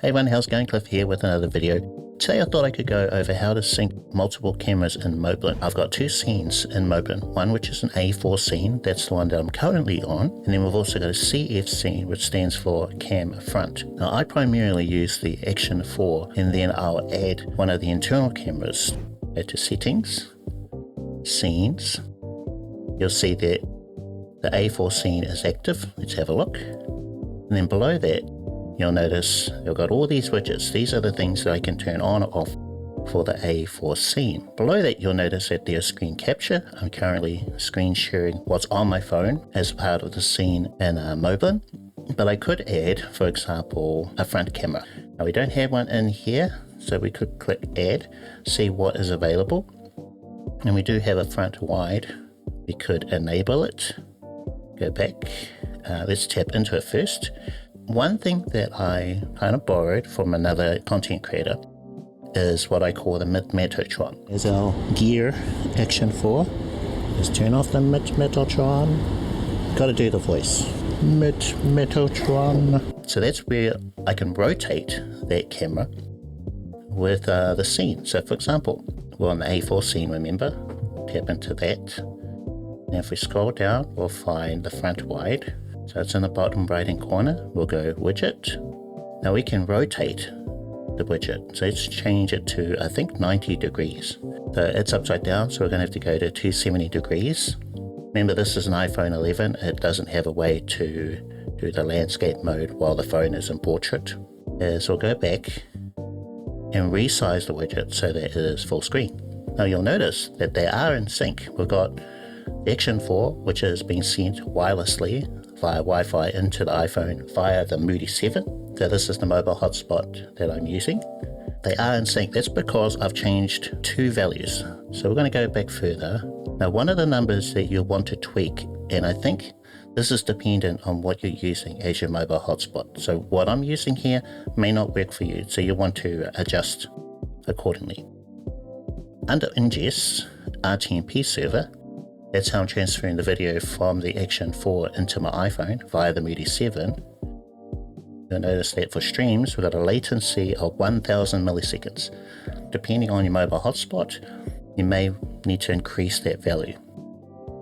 Hey everyone, how's it going? Cliff here with another video. Today I thought I could go over how to sync multiple cameras in Moblin. I've got two scenes in Moblin, one which is an A4 scene, that's the one that I'm currently on, and then we've also got a CF scene which stands for cam front. Now I primarily use the Action 4 and then I'll add one of the internal cameras. Go to settings, scenes, you'll see that the A4 scene is active. Let's have a look. And then below that, you'll notice you've got all these widgets. These are the things that I can turn on or off for the A4 scene. Below that, you'll notice that there's screen capture. I'm currently screen sharing what's on my phone as part of the scene in Moblin. But I could add, for example, a front camera. Now we don't have one in here, so we could click add, see what is available. And we do have a front wide. We could enable it. Go back. Let's tap into it first. One thing that I kind of borrowed from another content creator is what I call the mid-metotron. There's our gear Action 4. Let's turn off the mid-metotron. Got to do the voice. Mid-metotron. So that's where I can rotate that camera with the scene. So for example, we're on the A4 scene, remember? Tap into that. Now if we scroll down, we'll find the front wide. So it's in the bottom right hand corner. We'll go widget. Now we can rotate the widget. So let's change it to, I think, 90 degrees. So it's upside down, so we're going to have to go to 270 degrees. Remember, this is an iPhone 11. It doesn't have a way to do the landscape mode while the phone is in portrait. So we'll go back and resize the widget so that it is full screen. Now you'll notice that they are in sync. We've got the Action 4, which is being sent wirelessly via Wi-Fi into the iPhone via the Moody 7. So this is the mobile hotspot that I'm using. They are in sync. That's because I've changed two values. So we're going to go back further. Now one of the numbers that you'll want to tweak, and I think this is dependent on what you're using as your mobile hotspot. So what I'm using here may not work for you, so you want to adjust accordingly. Under ingest, RTMP server, that's how I'm transferring the video from the Action 4 into my iPhone via the Moody 7. You'll notice that for streams, we've got a latency of 1000 milliseconds. Depending on your mobile hotspot, you may need to increase that value.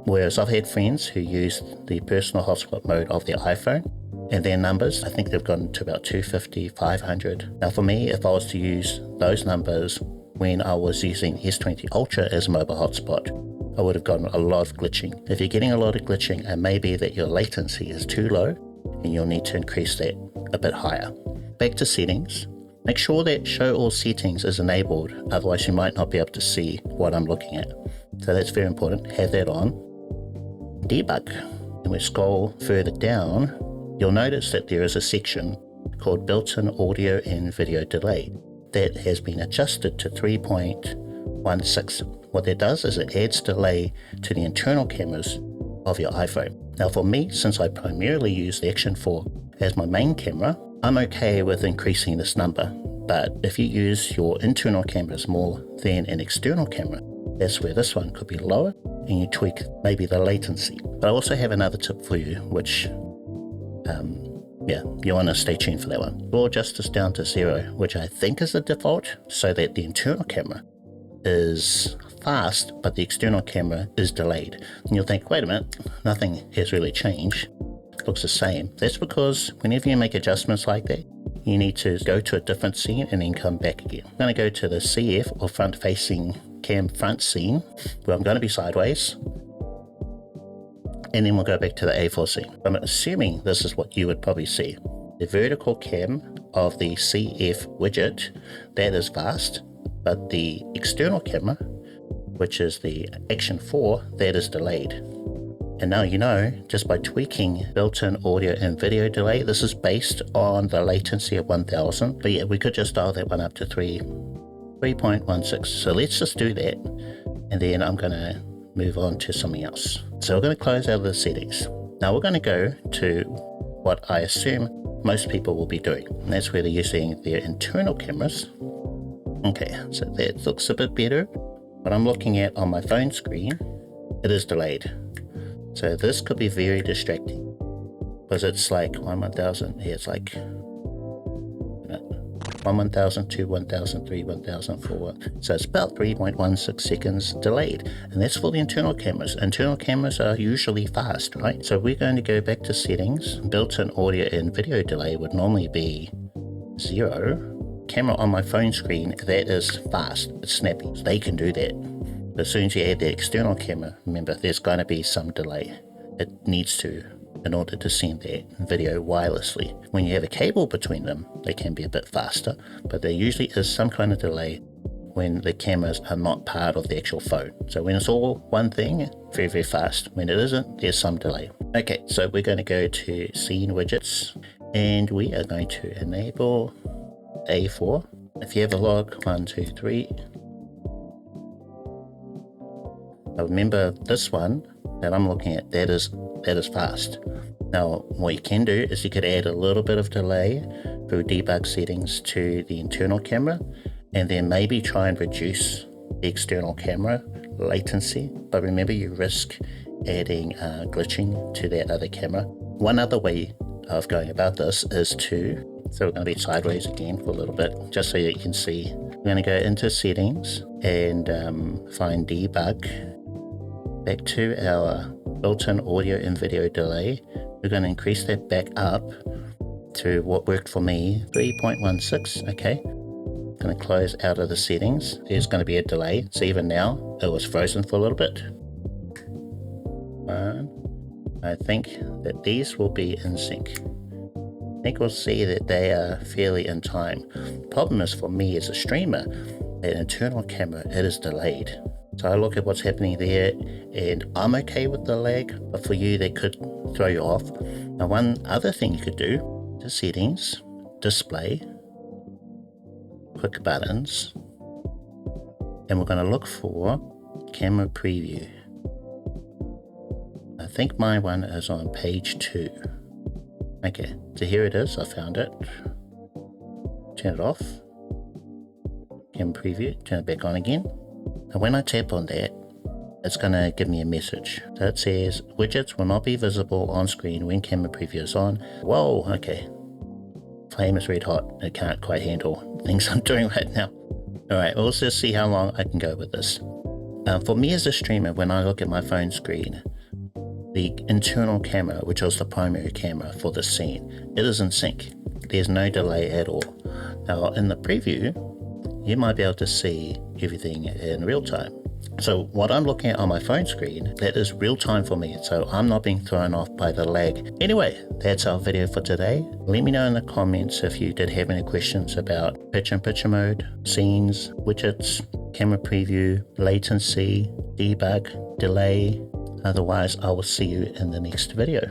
Whereas I've had friends who use the personal hotspot mode of their iPhone, and their numbers, I think they've gotten to about 250, 500. Now for me, if I was to use those numbers when I was using S20 Ultra as a mobile hotspot, I would have gotten a lot of glitching. If you're getting a lot of glitching, it may be that your latency is too low and you'll need to increase that a bit higher. Back to settings. Make sure that show all settings is enabled, otherwise you might not be able to see what I'm looking at. So that's very important, have that on. Debug. And we scroll further down, you'll notice that there is a section called built-in audio and video delay that has been adjusted to 3.16. What that does is it adds delay to the internal cameras of your iPhone. Now for me, since I primarily use the Action 4 as my main camera, I'm okay with increasing this number. But if you use your internal cameras more than an external camera, that's where this one could be lower and you tweak maybe the latency. But I also have another tip for you, which you want to stay tuned for that one. We'll adjust this down to 0, which I think is the default, so that the internal camera is fast, but the external camera is delayed. And you'll think, wait a minute, nothing has really changed. It looks the same. That's because whenever you make adjustments like that, you need to go to a different scene and then come back again. I'm going to go to the CF or front-facing cam front scene, where I'm going to be sideways. And then we'll go back to the A4 scene. I'm assuming this is what you would probably see. The vertical cam of the CF widget, that is fast, but the external camera, which is the Action 4, that is delayed. And now you know, just by tweaking built-in audio and video delay, this is based on the latency of 1000. But yeah, we could just dial that one up to 3.16. So let's just do that. And then I'm going to move on to something else. So we're going to close out of the settings. Now we're going to go to what I assume most people will be doing. And that's where they're using their internal cameras. Okay, so that looks a bit better. What I'm looking at on my phone screen, it is delayed. So this could be very distracting because it's like 1000. Yeah, it's like from 1000 to 1003, 1004. So it's about 3.16 seconds delayed. And that's for the internal cameras. Internal cameras are usually fast, right? So we're going to go back to settings. Built-in audio and video delay would normally be 0. Camera on my phone screen, that is fast. It's snappy. So they can do that. But as soon as you add the external camera, remember, there's going to be some delay. It needs to, in order to send that video wirelessly. When you have a cable between them, they can be a bit faster, but there usually is some kind of delay when the cameras are not part of the actual phone. So when it's all one thing, very, very fast. When it isn't, there's some delay. Okay, so we're going to go to scene widgets, and we are going to enable A4. If you have a log, 1, 2, 3. Now remember this one that I'm looking at, that is fast. Now what you can do is you could add a little bit of delay through debug settings to the internal camera, and then maybe try and reduce the external camera latency. But remember, you risk adding glitching to that other camera. One other way of going about this is so we're going to be sideways again for a little bit, just so you can see. We're going to go into settings and find debug. Back to our built-in audio and video delay. We're going to increase that back up to what worked for me, 3.16. Okay. Going to close out of the settings. There's going to be a delay. So even now, it was frozen for a little bit. I think that these will be in sync. I think we'll see that they are fairly in time. Problem is, for me as a streamer, that internal camera, it is delayed. So I look at what's happening there, and I'm okay with the lag, but for you, they could throw you off. Now, one other thing you could do, to settings, display, quick buttons, and we're going to look for camera preview. I think my one is on page 2. Okay, so here it is. I found it. Turn it off. Camera preview. Turn it back on again. And when I tap on that, it's going to give me a message. So it says, widgets will not be visible on screen when camera preview is on. Whoa, okay. Flame is red hot. It can't quite handle things I'm doing right now. Alright, we'll just see how long I can go with this. For me as a streamer, when I look at my phone screen, the internal camera, which was the primary camera for the scene, it is in sync. There's no delay at all. Now in the preview, you might be able to see everything in real time. So what I'm looking at on my phone screen, that is real time for me, so I'm not being thrown off by the lag. Anyway, that's our video for today. Let me know in the comments if you did have any questions about picture-in-picture mode, scenes, widgets, camera preview, latency, debug, delay. Otherwise, I will see you in the next video.